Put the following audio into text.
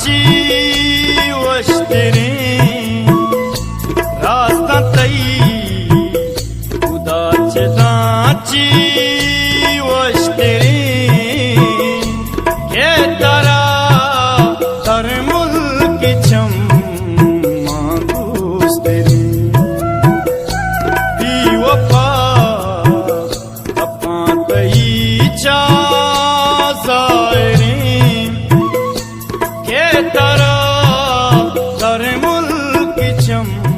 रांची वश्तरे रास्ता तई उदाच रांची वश्तरे के तारा तर मुल्क चम मांगूस्तरे पी वफा अपा तई चा तारा तर मुल्क चम